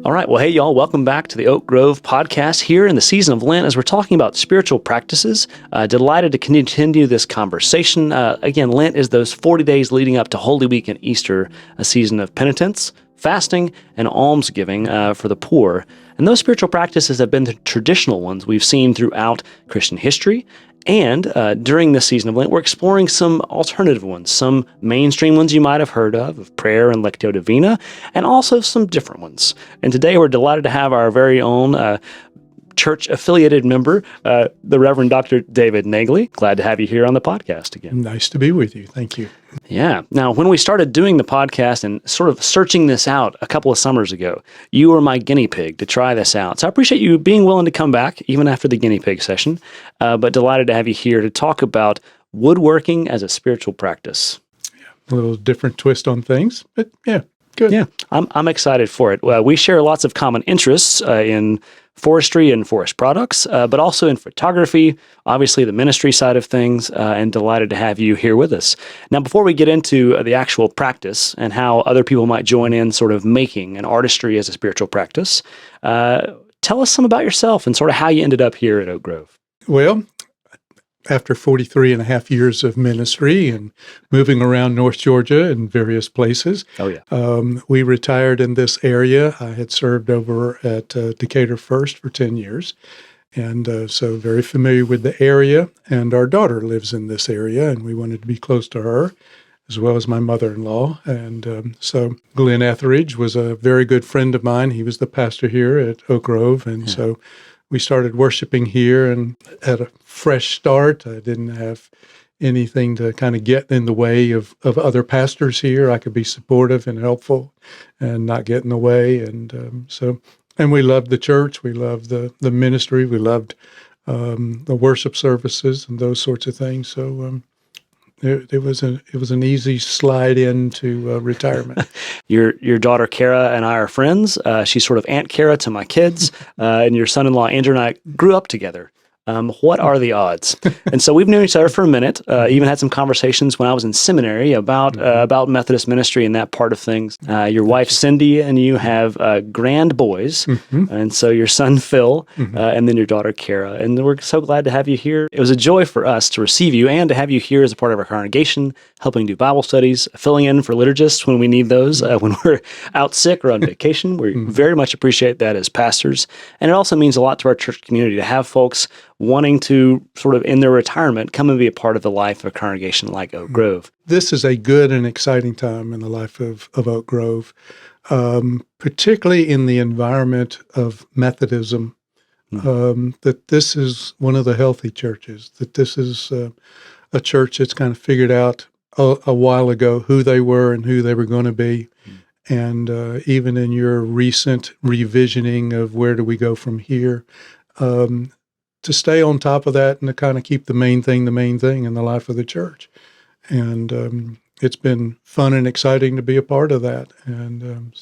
All right. Well, hey, y'all, welcome back to the Oak Grove Podcast here in the season of Lent as we're talking about spiritual practices. Delighted to continue this conversation. Again, Lent is those 40 days leading up to Holy Week and Easter, a season of penitence, fasting, and almsgiving for the poor. And those spiritual practices have been the traditional ones we've seen throughout Christian history. And during this season of Lent, we're exploring some alternative ones, some mainstream ones you might have heard of prayer and Lectio Divina, and also some different ones. And today we're delighted to have our very own church-affiliated member, the Reverend Dr. David Naglee. Glad to have you here on the podcast again. Nice to be with you. Thank you. Yeah. Now, when we started doing the podcast and sort of searching this out a couple of summers ago, you were my guinea pig to try this out. So I appreciate you being willing to come back, even after the guinea pig session, but delighted to have you here to talk about woodworking as a spiritual practice. Yeah, a little different twist on things, but yeah, good. Yeah, I'm excited for it. We share lots of common interests in forestry and forest products, but also in photography, obviously the ministry side of things, and delighted to have you here with us. Now, before we get into the actual practice and how other people might join in sort of making an artistry as a spiritual practice, tell us some about yourself and sort of how you ended up here at Oak Grove. Well, after 43 and a half years of ministry and moving around North Georgia in various places, we retired in this area. I had served over at Decatur First for 10 years, and so very familiar with the area. And our daughter lives in this area, and we wanted to be close to her, as well as my mother-in-law. And so Glenn Etheridge was a very good friend of mine. He was the pastor here at Oak Grove, and so we started worshiping here and had a fresh start. I didn't have anything to kind of get in the way of other pastors here. I could be supportive and helpful and not get in the way. And and we loved the church. We loved the ministry. We loved the worship services and those sorts of things. So it was an easy slide into retirement. Your daughter Kara and I are friends. She's sort of Aunt Kara to my kids, and your son-in-law Andrew and I grew up together. What are the odds? And so we've known each other for a minute. Even had some conversations when I was in seminary about Methodist ministry and that part of things. Your wife Cindy and you have grand boys, and so your son Phil, and then your daughter Kara. And we're so glad to have you here. It was a joy for us to receive you and to have you here as a part of our congregation, helping do Bible studies, filling in for liturgists when we need those, when we're out sick or on vacation. We very much appreciate that as pastors. And it also means a lot to our church community to have folks wanting to sort of in their retirement come and be a part of the life of a congregation like Oak Grove. This is a good and exciting time in the life of Oak Grove, particularly in the environment of Methodism, that this is one of the healthy churches, that this is a church that's kind of figured out a while ago who they were and who they were going to be. And even in your recent revisioning of where do we go from here, to stay on top of that and to kind of keep the main thing in the life of the church. And it's been fun and exciting to be a part of that. And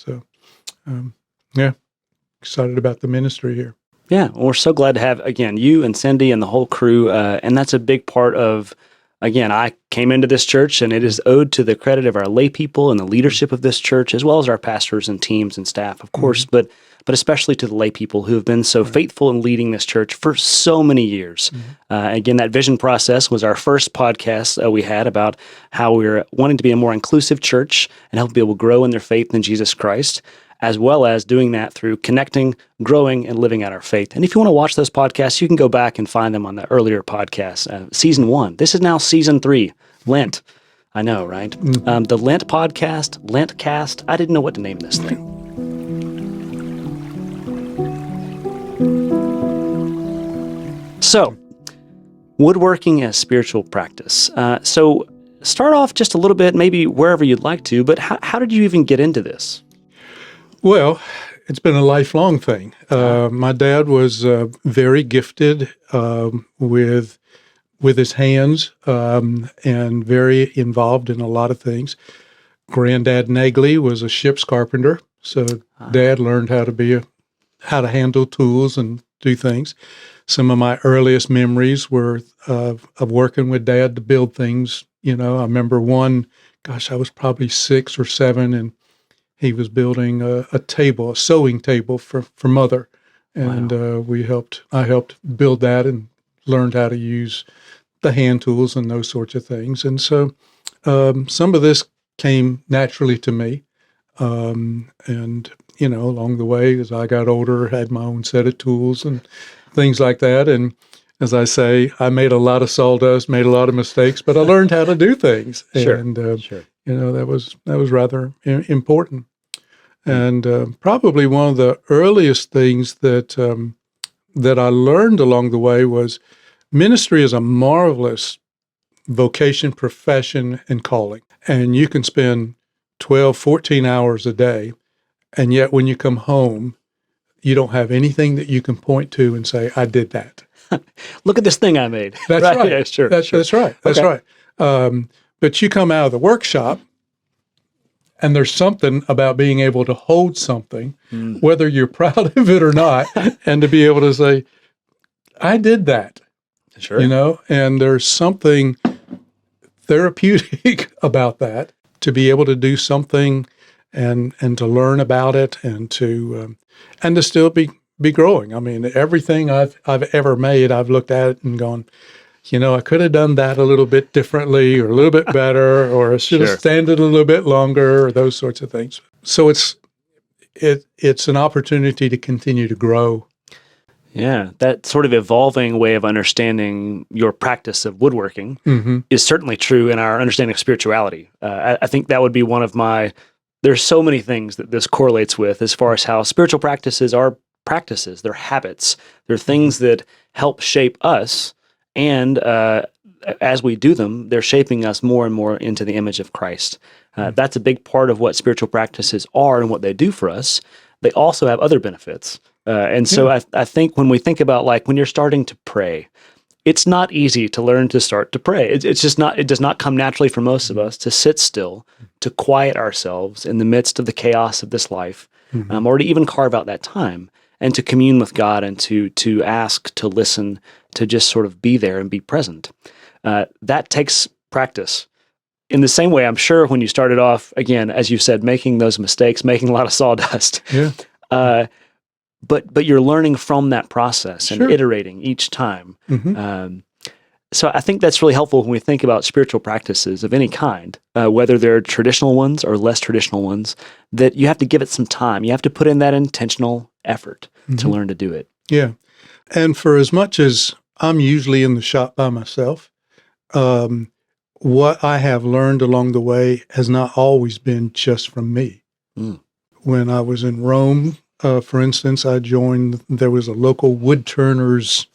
excited about the ministry here. Yeah, well, we're so glad to have, again, you and Cindy and the whole crew. And that's a big part of, again, I came into this church, and it is owed to the credit of our lay people and the leadership of this church, as well as our pastors and teams and staff, of course, but especially to the lay people who have been so faithful in leading this church for so many years. Again, that vision process was our first podcast we had about how we were wanting to be a more inclusive church and help people grow in their faith in Jesus Christ, as well as doing that through connecting, growing, and living out our faith. And if you want to watch those podcasts, you can go back and find them on the earlier podcast, season 1. This is now season 3, Lent. I know, right? The Lent Podcast, Lentcast. I didn't know what to name this thing. So, woodworking as spiritual practice. So, start off just a little bit, maybe wherever you'd like to, but how did you even get into this? Well, it's been a lifelong thing. My dad was very gifted with his hands and very involved in a lot of things. Granddad Naglee was a ship's carpenter, so Dad learned how to handle tools and do things. Some of my earliest memories were of working with Dad to build things. You know, I remember one, I was probably 6 or 7, and he was building a table, a sewing table for Mother. And I helped build that and learned how to use the hand tools and those sorts of things. And so some of this came naturally to me. And, along the way, as I got older, had my own set of tools and things like that. And as I say, I made a lot of sawdust, made a lot of mistakes, but I learned how to do things. Sure. And, that was rather important. And probably one of the earliest things that I learned along the way was ministry is a marvelous vocation, profession, and calling. And you can spend 12, 14 hours a day, and yet when you come home, you don't have anything that you can point to and say, I did that. Look at this thing I made. That's right. Yeah, sure. That's right. That's right. But you come out of the workshop, and there's something about being able to hold something, whether you're proud of it or not, and to be able to say, I did that. Sure. And there's something therapeutic about that, to be able to do something and to learn about it and to still be growing. I mean, everything I've ever made, I've looked at it and gone, I could have done that a little bit differently or a little bit better, or I should have standed a little bit longer, or those sorts of things. So it's an opportunity to continue to grow. Yeah, that sort of evolving way of understanding your practice of woodworking is certainly true in our understanding of spirituality. I think that would be one of there's so many things that this correlates with as far as how spiritual practices are practices, they're habits, they're things that help shape us, and as we do them, they're shaping us more and more into the image of Christ. That's a big part of what spiritual practices are and what they do for us. They also have other benefits. So I think when we think about, like, when you're starting to pray, it's not easy to learn to start to pray. It's just not, it does not come naturally for most of us to sit still, to quiet ourselves in the midst of the chaos of this life, or to even carve out that time and to commune with God and to ask, to listen, to just sort of be there and be present. That takes practice. In the same way, I'm sure when you started off, again, as you said, making those mistakes, making a lot of sawdust, but you're learning from that process and iterating each time. So I think that's really helpful when we think about spiritual practices of any kind, whether they're traditional ones or less traditional ones, that you have to give it some time. You have to put in that intentional effort to learn to do it. Yeah. And for as much as I'm usually in the shop by myself, what I have learned along the way has not always been just from me. When I was in Rome, for instance, there was a local woodturners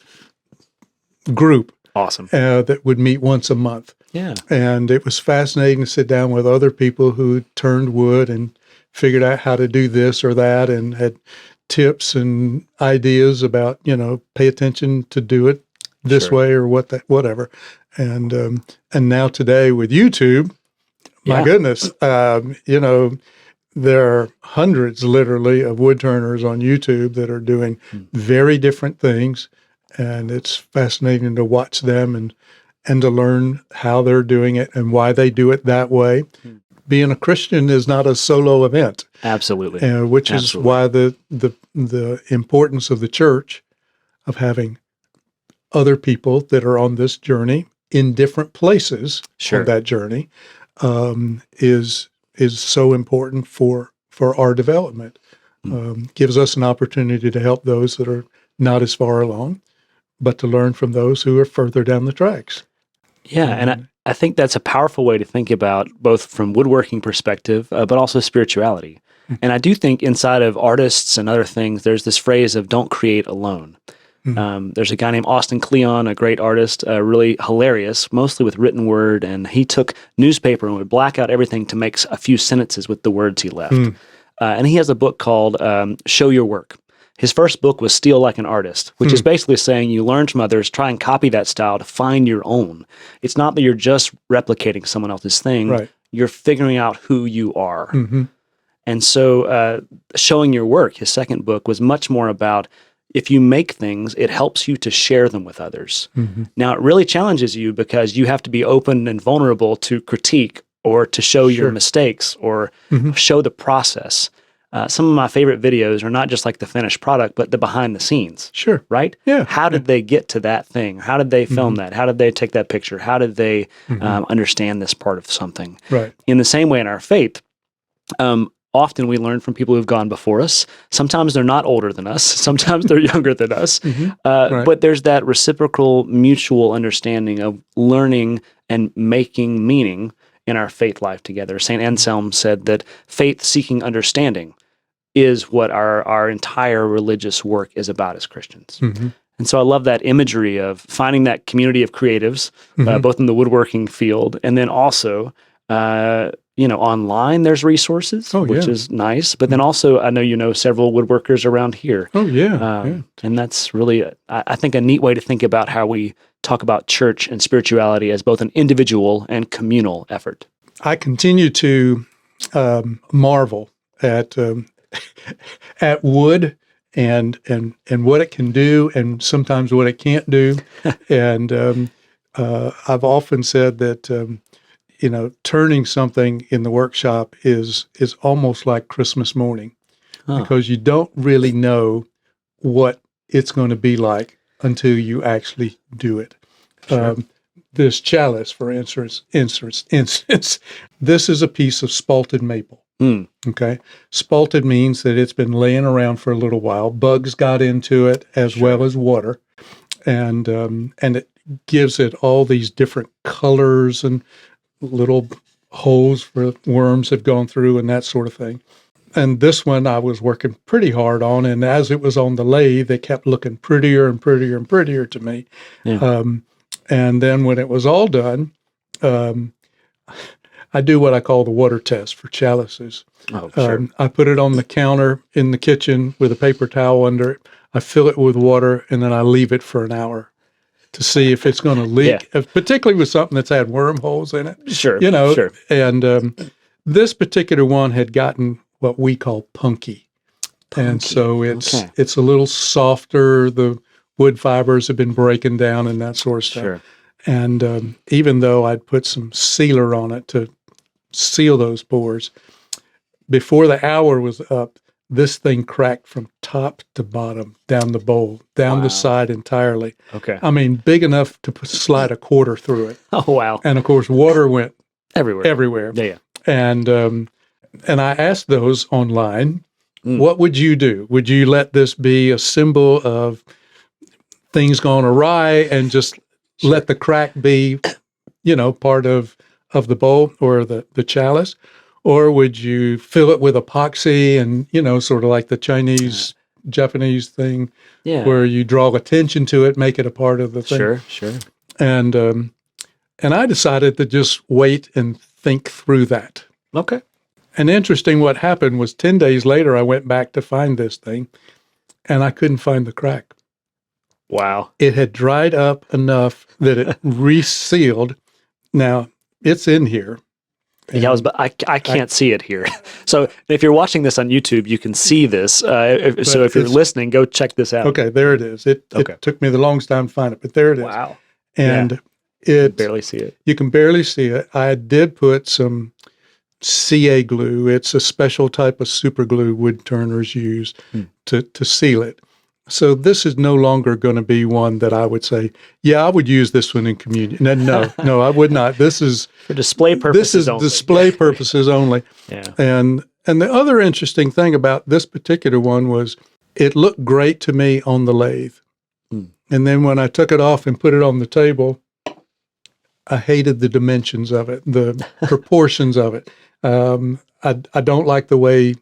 group. Awesome. That would meet once a month. Yeah. And it was fascinating to sit down with other people who turned wood and figured out how to do this or that and had tips and ideas about, pay attention to do it this way or whatever. And now today with YouTube, my goodness, there are hundreds literally of woodturners on YouTube that are doing very different things. And it's fascinating to watch them and to learn how they're doing it and why they do it that way. Being a Christian is not a solo event. Absolutely. Which is why the importance of the church, of having other people that are on this journey in different places on that journey, is so important for our development. Gives us an opportunity to help those that are not as far along, but to learn from those who are further down the tracks. Yeah, and I think that's a powerful way to think about both from woodworking perspective, but also spirituality. And I do think inside of artists and other things, there's this phrase of don't create alone. There's a guy named Austin Kleon, a great artist, really hilarious, mostly with written word, and he took newspaper and would black out everything to make a few sentences with the words he left. And he has a book called Show Your Work. His first book was Steal Like an Artist, which is basically saying you learn from others, try and copy that style to find your own. It's not that you're just replicating someone else's thing. Right. You're figuring out who you are. And so Showing Your Work, his second book, was much more about if you make things, it helps you to share them with others. Now, it really challenges you because you have to be open and vulnerable to critique or to show your Sure. mistakes or show the process. Some of my favorite videos are not just like the finished product, but the behind the scenes. Sure. Right? Yeah. How did they get to that thing? How did they film that? How did they take that picture? How did they understand this part of something? Right. In the same way in our faith, often we learn from people who've gone before us. Sometimes they're not older than us. Sometimes they're younger than us. Right. But there's that reciprocal, mutual understanding of learning and making meaning in our faith life together. St. Anselm said that faith seeking understanding is what our entire religious work is about as Christians. And so I love that imagery of finding that community of creatives, both in the woodworking field and then also, online there's resources, which is nice. But then also, I know you know several woodworkers around here. Oh, yeah. And that's really, I think, a neat way to think about how we talk about church and spirituality as both an individual and communal effort. I continue to marvel at wood and what it can do, and sometimes what it can't do. And I've often said that turning something in the workshop is almost like Christmas morning, because you don't really know what it's going to be like until you actually do it. Sure. This chalice, for instance, this is a piece of spalted maple. Okay, spalted means that it's been laying around for a little while. Bugs got into it as well as water, and it gives it all these different colors and little holes where worms have gone through and that sort of thing. And this one I was working pretty hard on, and as it was on the lathe, it kept looking prettier and prettier and prettier to me. Yeah. And then when it was all done, I do what I call the water test for chalices. Oh, sure. I put it on the counter in the kitchen with a paper towel under it. I fill it with water, and then I leave it for an hour to see if it's going to leak, particularly with something that's had wormholes in it. Sure. Sure. And this particular one had gotten what we call punky. And so it's a little softer. The wood fibers have been breaking down and that sort of stuff. Sure. And even though I'd put some sealer on it to seal those pores, before the hour was up, this thing cracked from top to bottom, down the bowl, down the side entirely. Okay. I mean, big enough to slide a quarter through it. Oh, wow. And of course, water went everywhere. Yeah. And I asked those online, what would you do? Would you let this be a symbol of things gone awry and just let the crack be, part of the bowl or the chalice? Or would you fill it with epoxy and, sort of like the Chinese, Japanese thing, where you draw attention to it, make it a part of the thing? Sure. And I decided to just wait and think through that. Okay. And interesting, what happened was 10 days later, I went back to find this thing, and I couldn't find the crack. Wow. It had dried up enough that it resealed. Now, it's in here. Yeah, I can't see it here. So if you're watching this on YouTube, you can see this. If you're listening, go check this out. Okay, there it is. It took me the longest time to find it, but there it is. Wow. And you can barely see it. You can barely see it. I did put some CA glue. It's a special type of super glue wood turners use to seal it. So this is no longer going to be one that I would say, I would use this one in communion. No, I would not. This is for display purposes only. Display purposes only. Yeah. And the other interesting thing about this particular one was it looked great to me on the lathe. And then when I took it off and put it on the table, I hated the dimensions of it, the proportions of it. I don't like the way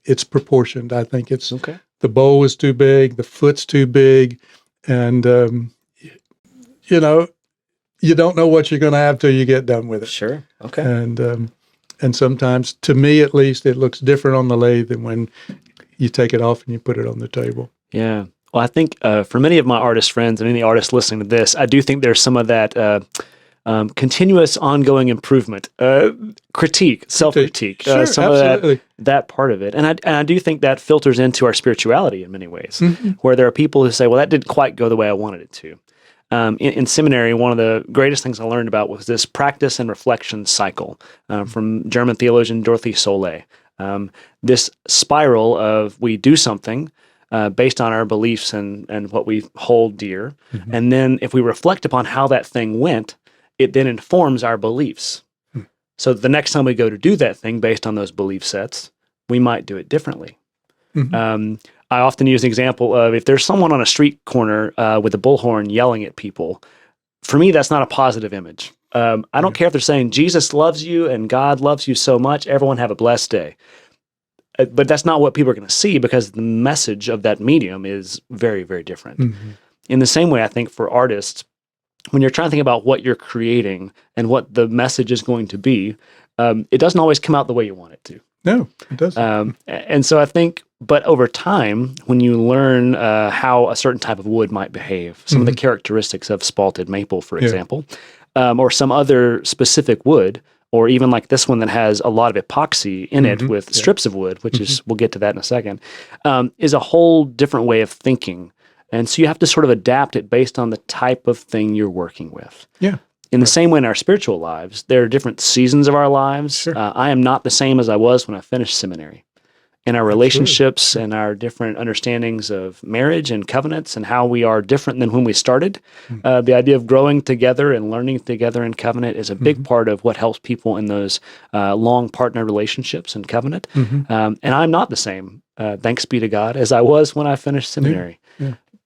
it's proportioned. I think it's the bowl is too big, the foot's too big, and you don't know what you're going to have till you get done with it. Sure. Okay. And sometimes, to me at least, it looks different on the lathe than when you take it off and you put it on the table. Yeah. Well, I think for many of my artist friends and any artists listening to this, I do think there's some of that continuous, ongoing improvement, critique, self-critique, sure, some absolutely. of that part of it. And I do think that filters into our spirituality in many ways, where there are people who say, well, that didn't quite go the way I wanted it to. In seminary, one of the greatest things I learned about was this practice and reflection cycle from German theologian Dorothy Sohle. This spiral of we do something based on our beliefs and what we hold dear, and then if we reflect upon how that thing went, it then informs our beliefs. So the next time we go to do that thing based on those belief sets, we might do it differently. I often use an example of if there's someone on a street corner with a bullhorn yelling at people, for me, that's not a positive image. I don't care if they're saying Jesus loves you and God loves you so much, everyone have a blessed day. But that's not what people are going to see because the message of that medium is very, very different. In the same way, I think for artists, when you're trying to think about what you're creating and what the message is going to be, it doesn't always come out the way you want it to. No, it doesn't. And so I think, but over time, when you learn how a certain type of wood might behave, some of the characteristics of spalted maple, for example, or some other specific wood, or even like this one that has a lot of epoxy in it with strips of wood, which is, we'll get to that in a second, is a whole different way of thinking. And so you have to sort of adapt it based on the type of thing you're working with. Yeah. In the same way in our spiritual lives, there are different seasons of our lives. Sure. I am not the same as I was when I finished seminary. In our relationships and our different understandings of marriage and covenants and how we are different than when we started, the idea of growing together and learning together in covenant is a big part of what helps people in those long partner relationships and covenant. And I'm not the same, thanks be to God, as I was when I finished seminary.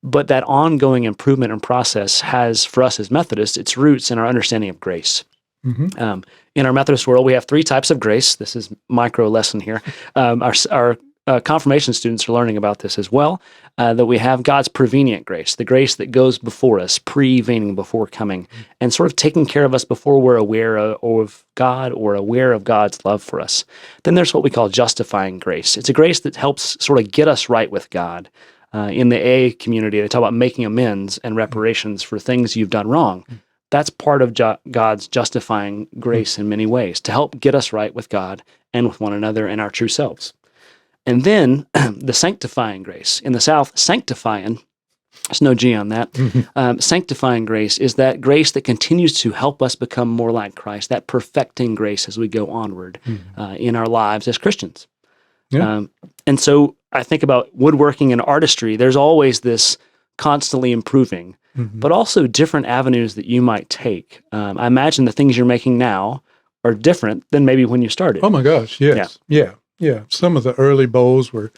But that ongoing improvement and process has, for us as Methodists, its roots in our understanding of grace. In our Methodist world, we have three types of grace. This is micro lesson here. Our confirmation students are learning about this as well, that we have God's prevenient grace, the grace that goes before us, prevening before coming, and sort of taking care of us before we're aware of God or aware of God's love for us. Then there's what we call justifying grace. It's a grace that helps sort of get us right with God. In the A community, they talk about making amends and reparations for things you've done wrong. That's part of God's justifying grace in many ways, to help get us right with God and with one another and our true selves. And then the sanctifying grace. In the South, sanctifying, there's no G on that. Sanctifying grace is that grace that continues to help us become more like Christ, that perfecting grace as we go onward in our lives as Christians. And so I think about woodworking and artistry, there's always this constantly improving, but also different avenues that you might take. I imagine the things you're making now are different than maybe when you started. Oh my gosh, yes. Yeah. Some of the early bowls were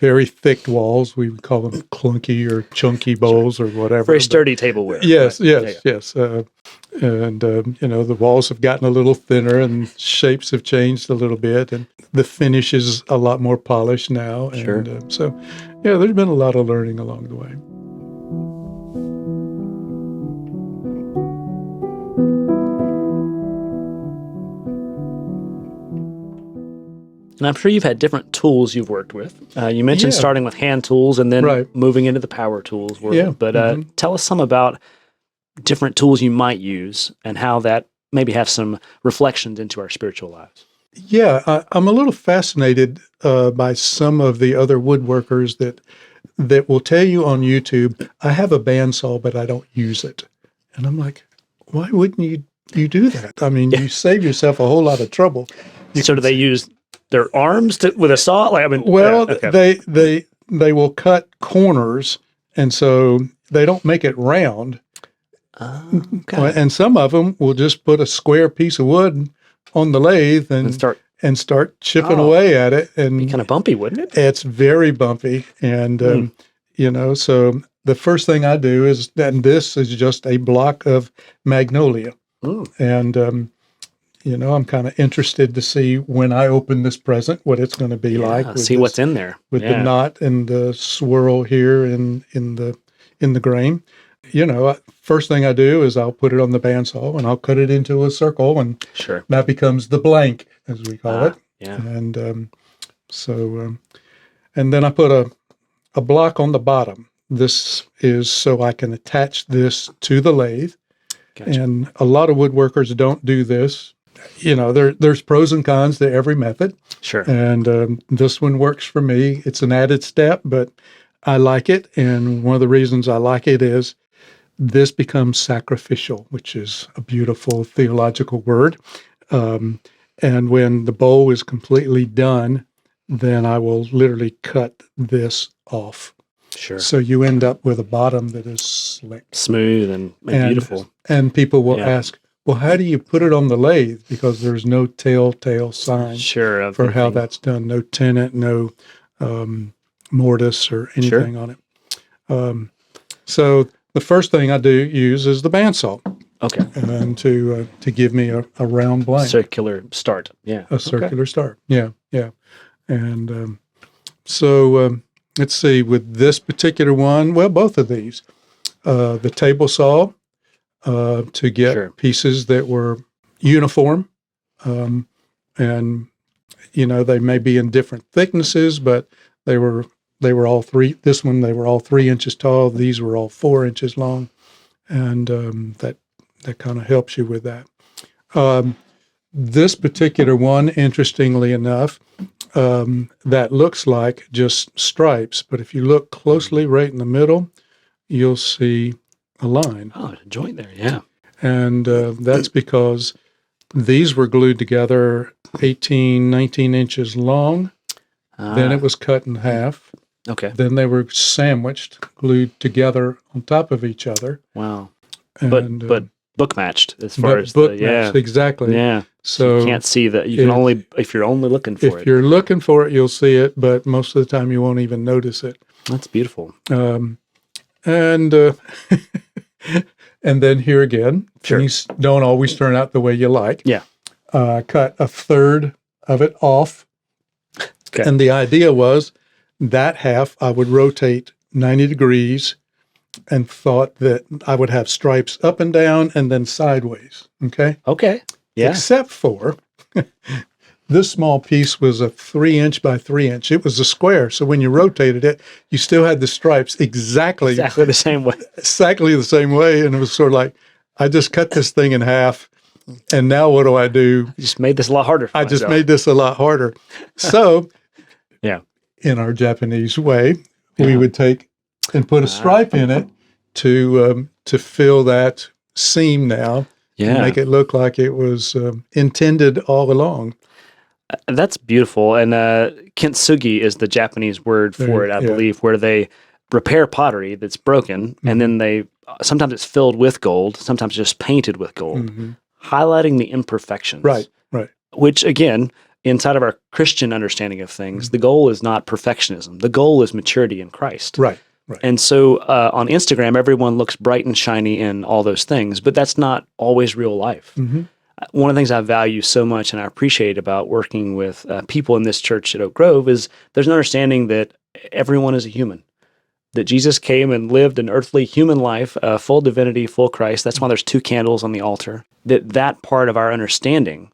very thick walls. We would call them clunky or chunky bowls or whatever. Very sturdy tableware. Yes. And, the walls have gotten a little thinner and shapes have changed a little bit. And the finish is a lot more polished now. And so, there's been a lot of learning along the way. And I'm sure you've had different tools you've worked with. You mentioned starting with hand tools and then moving into the power tools world. But tell us some about different tools you might use and how that maybe have some reflections into our spiritual lives. Yeah, I'm a little fascinated by some of the other woodworkers that will tell you on YouTube, I have a bandsaw, but I don't use it. And I'm like, why wouldn't you do that? I mean, you save yourself a whole lot of trouble. So do they use their arms with a saw? They will cut corners, and so they don't make it round. And some of them will just put a square piece of wood on the lathe and start chipping away at it. And be kind of bumpy, wouldn't it? It's very bumpy. And, so the first thing I do is, and this is just a block of magnolia. And, I'm kind of interested to see when I open this present, what it's going to be like. See what's in there. With the knot and the swirl here in the grain. First thing I do is I'll put it on the bandsaw and I'll cut it into a circle, and that becomes the blank, as we call it. And and then I put a block on the bottom. This is so I can attach this to the lathe. Gotcha. And a lot of woodworkers don't do this. There's pros and cons to every method. And this one works for me. It's an added step, but I like it. And one of the reasons I like it is this becomes sacrificial, which is a beautiful theological word. And when the bowl is completely done, then I will literally cut this off. Sure. So you end up with a bottom that is slick. Smooth and beautiful. And people will ask, well, how do you put it on the lathe? Because there's no telltale sign for how that's done. No tenon, no mortise or anything on it. So the first thing I do use is the bandsaw. Okay. And to give me a round blank. Circular start. Yeah. A circular start. Yeah. And so let's see, with this particular one, well, both of these, the table saw to get pieces that were uniform. And, they may be in different thicknesses, but they were all three. This one, they were all 3 inches tall. These were all 4 inches long. And that kind of helps you with that. This particular one, interestingly enough, that looks like just stripes, but if you look closely right in the middle, you'll see a line. Oh, a joint there, yeah. And that's because these were glued together 18, 19 inches long. Then it was cut in half. Okay. Then they were sandwiched, glued together on top of each other. Wow. And, but book matched as far as book matched, exactly. Yeah. So you can't see that. You can only if you're only looking for it. If you're looking for it, you'll see it, but most of the time you won't even notice it. That's beautiful. And then here again, things don't always turn out the way you like. Yeah. Cut a third of it off. Okay. And the idea was that half I would rotate 90 degrees and thought that I would have stripes up and down and then sideways. Okay. Okay. Yeah. Except for this small piece was a 3 inch by 3 inch. It was a square. So when you rotated it, you still had the stripes exactly the same way. Exactly the same way. And it was sort of like, I just cut this thing in half. And now what do? I just made this a lot harder. I just made this a lot harder. So in our Japanese way, we would take and put a stripe in it to fill that seam now. Yeah. Make it look like it was intended all along. That's beautiful. And kintsugi is the Japanese word for it, I believe, where they repair pottery that's broken, and then sometimes it's filled with gold, sometimes just painted with gold, highlighting the imperfections. Right. Which, again, inside of our Christian understanding of things, the goal is not perfectionism. The goal is maturity in Christ. Right. And so on Instagram, everyone looks bright and shiny in all those things, but that's not always real life. One of the things I value so much and I appreciate about working with people in this church at Oak Grove is there's an understanding that everyone is a human, that Jesus came and lived an earthly human life, full divinity, full Christ. That's why there's 2 candles on the altar. That part of our understanding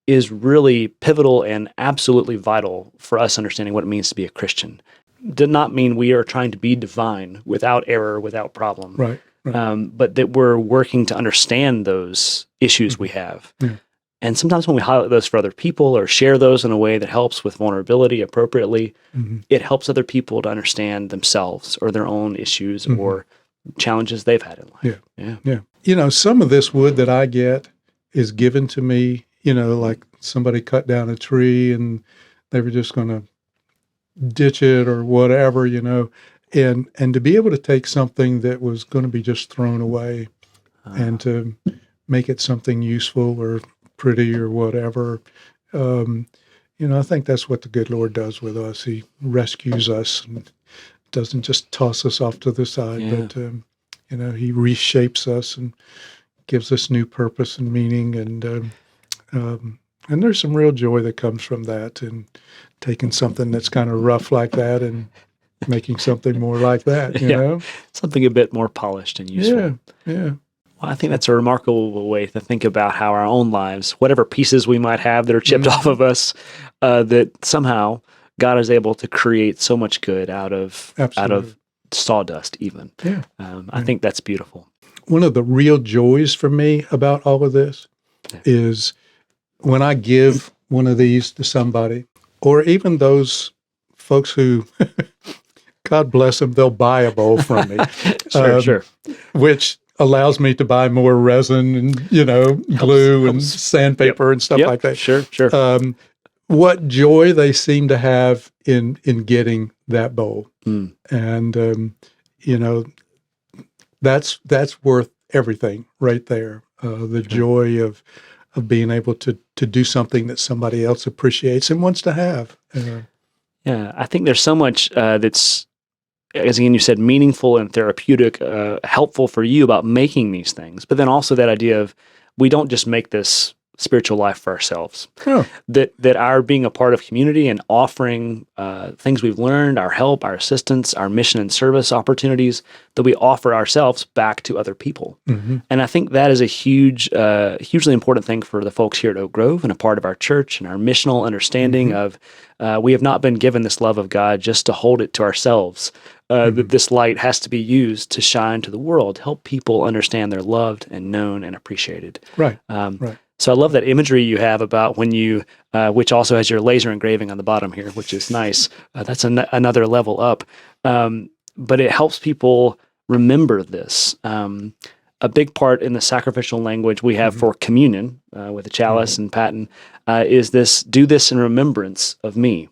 is really pivotal and absolutely vital for us understanding what it means to be a Christian. Did not mean we are trying to be divine without error, without problem. Right. But that we're working to understand those issues we have. Yeah. And sometimes when we highlight those for other people or share those in a way that helps with vulnerability appropriately, it helps other people to understand themselves or their own issues or challenges they've had in life. Yeah. Some of this wood that I get is given to me, like somebody cut down a tree and they were just going to ditch it or whatever, and to be able to take something that was going to be just thrown away and to make it something useful or pretty or whatever, I think that's what the good Lord does with us. He rescues us and doesn't just toss us off to the side, but he reshapes us and gives us new purpose and meaning, and there's some real joy that comes from that, and taking something that's kind of rough like that and making something more like that, you know? Something a bit more polished and useful. Yeah. Well, I think that's a remarkable way to think about how our own lives, whatever pieces we might have that are chipped off of us, that somehow God is able to create so much good out of sawdust even. Yeah. I think that's beautiful. One of the real joys for me about all of this is when I give one of these to somebody, or even those folks who, God bless them, they'll buy a bowl from me. Sure. Which allows me to buy more resin and, glue and sandpaper and stuff like that. Sure. What joy they seem to have in getting that bowl. And, that's worth everything right there. The joy of being able to do something that somebody else appreciates and wants to have. Yeah, I think there's so much that's, as again you said, meaningful and therapeutic, helpful for you about making these things. But then also that idea of we don't just make this spiritual life for ourselves. That our being a part of community and offering things we've learned, our help, our assistance, our mission and service opportunities, that we offer ourselves back to other people. And I think that is a hugely important thing for the folks here at Oak Grove and a part of our church and our missional understanding of we have not been given this love of God just to hold it to ourselves. That this light has to be used to shine to the world, help people understand they're loved and known and appreciated. Right. So I love that imagery you have about when you, which also has your laser engraving on the bottom here, which is nice. That's another level up. But it helps people remember this. A big part in the sacrificial language we have for communion with the chalice and paten is this, do this in remembrance of me.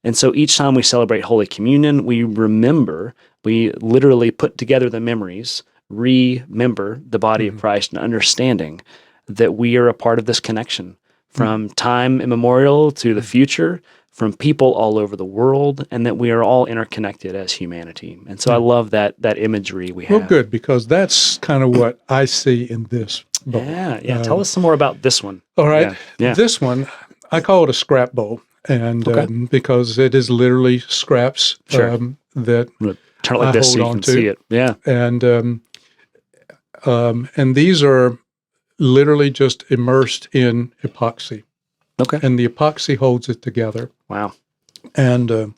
And so each time we celebrate Holy Communion, we remember, we literally put together the memories, remember the body of Christ and understanding that we are a part of this connection from time immemorial to the future, from people all over the world, and that we are all interconnected as humanity. And so I love that imagery we have. Well, good, because that's kind of what I see in this bowl. Yeah. Tell us some more about this one. All right. Yeah. This one, I call it a scrap bowl, and because it is literally scraps that turn it like this so you can see it. Yeah. And these are literally just immersed in epoxy. Okay. And the epoxy holds it together. Wow. And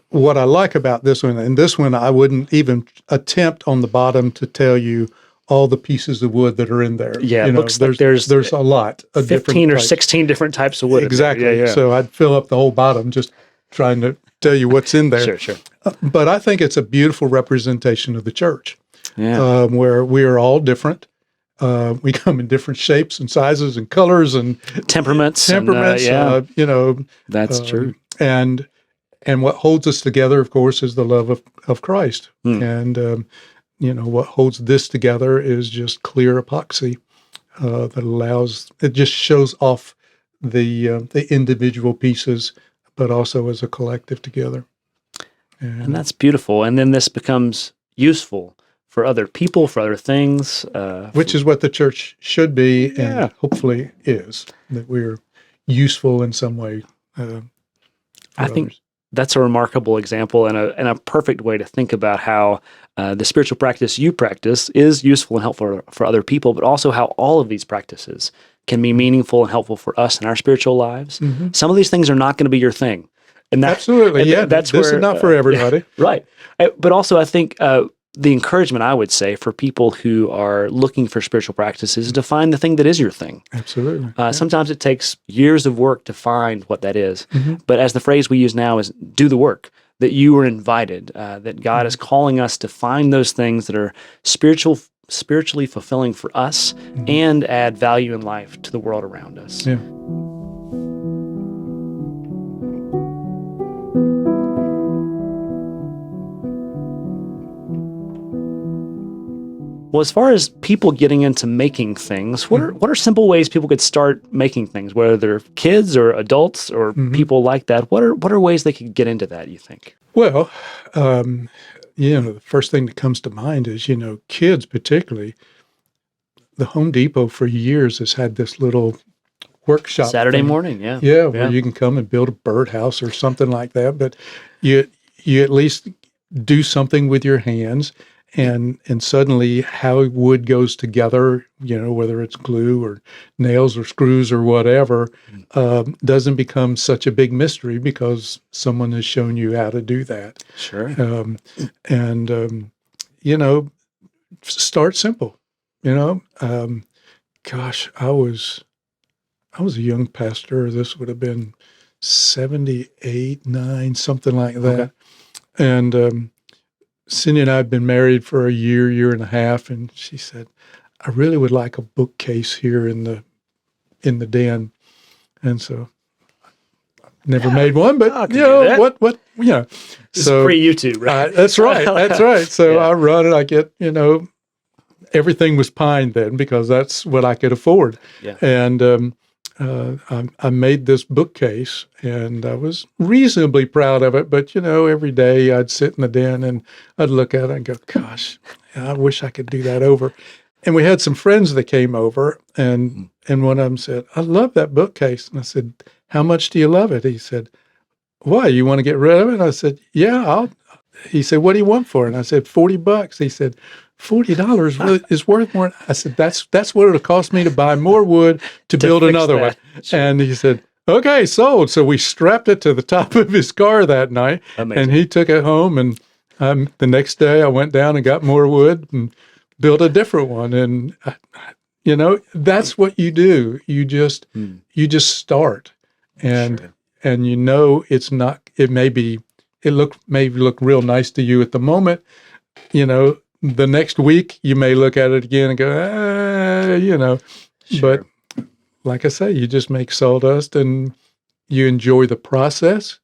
what I like about this one, and this one I wouldn't even attempt on the bottom to tell you all the pieces of wood that are in there. Yeah, it looks like there's a lot of 15 or 16 different types of wood. Exactly. Yeah. So I'd fill up the whole bottom just trying to tell you what's in there. Sure. But I think it's a beautiful representation of the church, where we are all different. We come in different shapes and sizes and colors and temperaments. That's true. And what holds us together, of course, is the love of Christ. And what holds this together is just clear epoxy that allows, it just shows off the individual pieces, but also as a collective together. And that's beautiful. And then this becomes useful for other people, for other things. Which is what the church should be, and hopefully is, that we're useful in some way. I think that's a remarkable example and a perfect way to think about how the spiritual practice you practice is useful and helpful for other people, but also how all of these practices can be meaningful and helpful for us in our spiritual lives. Some of these things are not going to be your thing. And absolutely, this is not for everybody. Right. But also I think the encouragement, I would say, for people who are looking for spiritual practices is to find the thing that is your thing. Absolutely. Sometimes it takes years of work to find what that is. But as the phrase we use now is do the work, that you were invited, that God is calling us to find those things that are spiritually fulfilling for us and add value in life to the world around us. Yeah. Well, as far as people getting into making things, what are simple ways people could start making things, whether they're kids or adults or people like that? What are ways they could get into that, you think? Well, the first thing that comes to mind is, kids particularly. The Home Depot for years has had this little workshop Saturday thing. morning, where you can come and build a birdhouse or something like that. But you at least do something with your hands. And suddenly how wood goes together, whether it's glue or nails or screws or whatever, doesn't become such a big mystery because someone has shown you how to do that. Sure. Start simple. Gosh, I was a young pastor. This would have been 78, 9, something like that. Okay. And Cindy and I had been married for a year and a half, and she said, I really would like a bookcase here in the den. And so never made one, but what. So pre-YouTube, right? That's right. That's right. So I run it. I get, everything was pine then because that's what I could afford. Yeah. And I made this bookcase, and I was reasonably proud of it. But every day I'd sit in the den and I'd look at it and go, "Gosh, I wish I could do that over." And we had some friends that came over, and one of them said, "I love that bookcase." And I said, "How much do you love it?" He said, "Why, you want to get rid of it?" And I said, "Yeah, He said, "What do you want for it?" And I said, $40. He said, $40 is worth more. I said, that's what it'll cost me to buy more wood to build another one. Sure. And he said, "Okay, sold." So we strapped it to the top of his car that night. Amazing. And he took it home. And the next day I went down and got more wood and built a different one. And, that's what you do. You just start. And, sure. And it's not, it may look real nice to you at the moment. The next week you may look at it again and go, sure. But like I say, you just make sawdust and you enjoy the process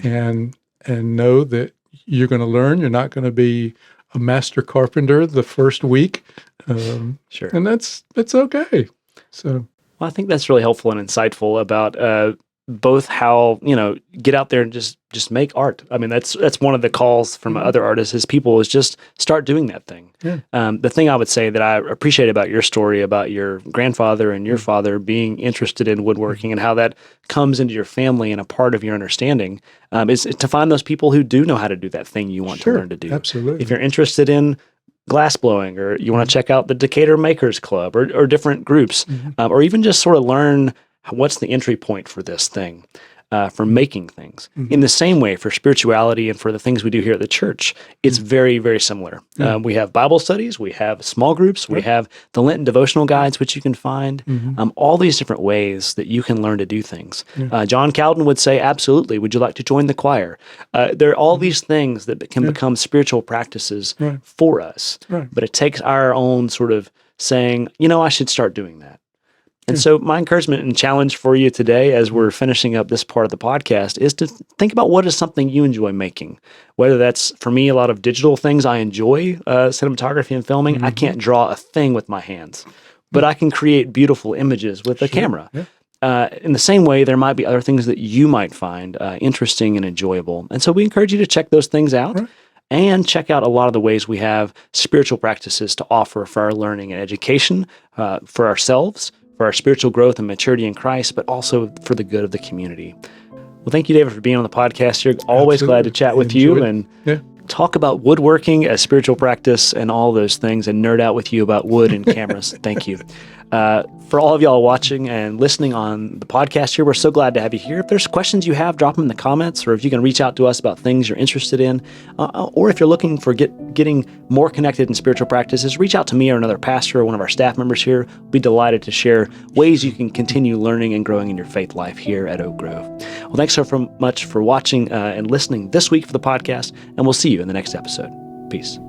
and know that you're going to learn. You're not going to be a master carpenter the first week. Sure. And that's okay. So, well, I think that's really helpful and insightful about, both how, get out there and just make art. I mean, that's one of the calls from other artists is just start doing that thing. Yeah. The thing I would say that I appreciate about your story about your grandfather and your father being interested in woodworking and how that comes into your family and a part of your understanding is to find those people who do know how to do that thing you want to learn to do. Absolutely. If you're interested in glass blowing, or you want to check out the Decatur Makers Club or different groups, or even just sort of learn what's the entry point for this thing, for making things. In the same way, for spirituality and for the things we do here at the church, it's very, very similar. We have Bible studies, we have small groups, we have the Lenten devotional guides, which you can find, all these different ways that you can learn to do things. John Calvin would say, absolutely, would you like to join the choir? There are all these things that can become spiritual practices for us, but it takes our own sort of saying, I should start doing that. And so my encouragement and challenge for you today as we're finishing up this part of the podcast is to think about what is something you enjoy making. Whether that's, for me, a lot of digital things I enjoy, cinematography and filming. I can't draw a thing with my hands, but I can create beautiful images with a camera. In the same way, there might be other things that you might find interesting and enjoyable. And so we encourage you to check those things out. And check out a lot of the ways we have spiritual practices to offer for our learning and education, for ourselves, for our spiritual growth and maturity in Christ, but also for the good of the community. Well, thank you, David, for being on the podcast here. Always glad to chat with you and talk about woodworking as spiritual practice and all those things and nerd out with you about wood and cameras. Thank you. For all of y'all watching and listening on the podcast here, we're so glad to have you here. If there's questions you have, drop them in the comments, or if you can reach out to us about things you're interested in, or if you're looking for getting more connected in spiritual practices, reach out to me or another pastor or one of our staff members here. We'll be delighted to share ways you can continue learning and growing in your faith life here at Oak Grove. Well, thanks so much for watching and listening this week for the podcast, and we'll see you in the next episode. Peace.